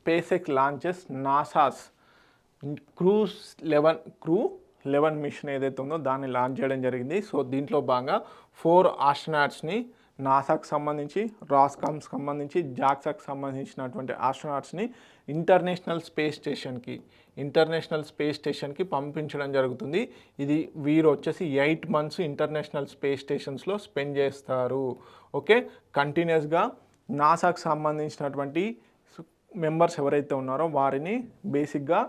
Space X launches NASA's crew 11 mission ఏదైతే ఉందో దాన్ని లాంచ్ చేయడం జరిగింది. సో దీంట్లో భాగంగా 4 ఆస్ట్రోనాట్స్ని నాసాకు సంబంధించి, రాస్కామ్కి సంబంధించి, జాక్సాకు సంబంధించినటువంటి ఆస్ట్రోనాట్స్ని ఇంటర్నేషనల్ స్పేస్ స్టేషన్కి పంపించడం జరుగుతుంది. ఇది వీరు వచ్చేసి 8 months ఇంటర్నేషనల్ స్పేస్ స్టేషన్స్లో స్పెండ్ చేస్తారు. ఓకే, కంటిన్యూస్గా నాసాకు సంబంధించినటువంటి మెంబర్స్ ఎవరైతే ఉన్నారో వారిని బేసిక్గా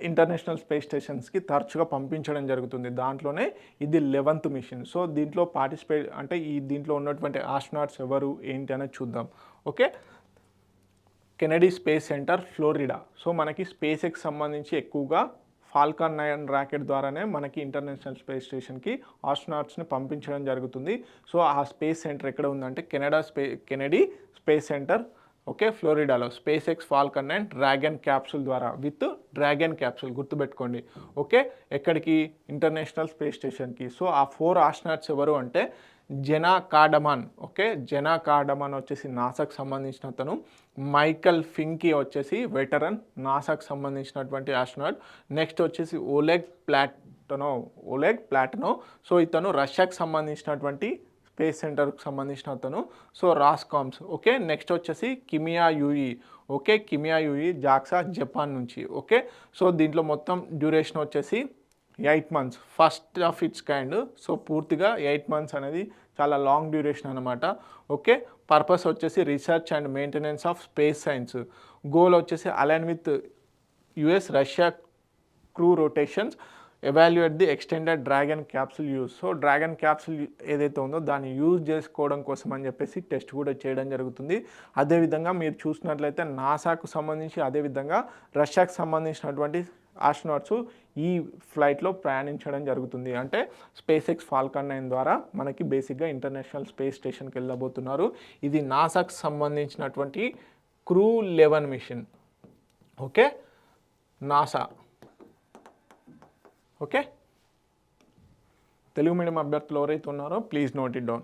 ఇంటర్నేషనల్ స్పేస్ స్టేషన్స్కి తరచుగా పంపించడం జరుగుతుంది. దాంట్లోనే ఇది 11th మిషన్. సో దీంట్లో పార్టిసిపేట్ అంటే దీంట్లో ఉన్నటువంటి ఆస్ట్రోనాట్స్ ఎవరు ఏంటి అనేది చూద్దాం. Okay, Kennedy Space centre Florida. So మనకి స్పేస్ ఎక్స్ సంబంధించి ఎక్కువగా ఫాల్కాన్ 9 రాకెట్ ద్వారానే మనకి ఇంటర్నేషనల్ స్పేస్ స్టేషన్కి ఆస్ట్రోనాట్స్ని పంపించడం జరుగుతుంది. సో ఆ స్పేస్ సెంటర్ ఎక్కడ ఉందంటే కెనడీ స్పేస్ సెంటర్, ఓకే, ఫ్లోరిడాలో SpaceX Falcon 9 Dragon capsule ద్వారా విత్ డ్రాగన్ క్యాప్సూల్ గుర్తుపెట్టుకోండి. ఓకే, ఎక్కడికి? ఇంటర్నేషనల్ స్పేస్ స్టేషన్కి. సో ఆ 4 ఆస్ట్రోనాట్స్ ఎవరు అంటే Zena Cardman. Okay, Zena Cardman వచ్చేసి నాసాకు సంబంధించిన అతను. మైకల్ ఫింకీ వచ్చేసి వెటరన్ నాసాకు సంబంధించినటువంటి ఆస్ట్రోనాట్. నెక్స్ట్ వచ్చేసి ఓలెగ్ ప్లాటనో. సో ఇతను రష్యాకు సంబంధించినటువంటి స్పేస్ సెంటర్కి సంబంధించిన అతను. So Roscosmos. ఓకే, నెక్స్ట్ వచ్చేసి Kimiya Yui. Okay, Kimiya Yui JAXA Japan నుంచి. ఓకే, సో దీంట్లో మొత్తం డ్యూరేషన్ వచ్చేసి 8 months, first of its kind. So పూర్తిగా 8 months అనేది చాలా లాంగ్ డ్యూరేషన్ అనమాట. ఓకే, పర్పస్ వచ్చేసి research and maintenance of space science. Goal వచ్చేసి align with US Russia crew rotations, evaluate the extended Dragon capsule use. So Dragon capsule ఏదైతే ఉందో దాన్ని use చేసుకోవడం కోసం అని చెప్పేసి టెస్ట్ కూడా చేయడం జరుగుతుంది. అదేవిధంగా మీరు చూసినట్లయితే నాసాకు సంబంధించి, అదేవిధంగా రష్యాకు సంబంధించినటువంటి ఆస్ట్రోనాట్స్ ఈ ఫ్లైట్లో ప్రయాణించడం జరుగుతుంది. అంటే స్పేస్ ఎక్స్ ఫాల్కన్ 9 ద్వారా మనకి బేసిక్గా ఇంటర్నేషనల్ స్పేస్ స్టేషన్కి వెళ్ళబోతున్నారు. ఇది నాసాకు సంబంధించినటువంటి crew 11 mission. Okay, NASA. Okay, Telugu medium అభ్యర్థులు ఎవరైతే ఉన్నారో ప్లీజ్ నోట్ ఇట్ డౌన్.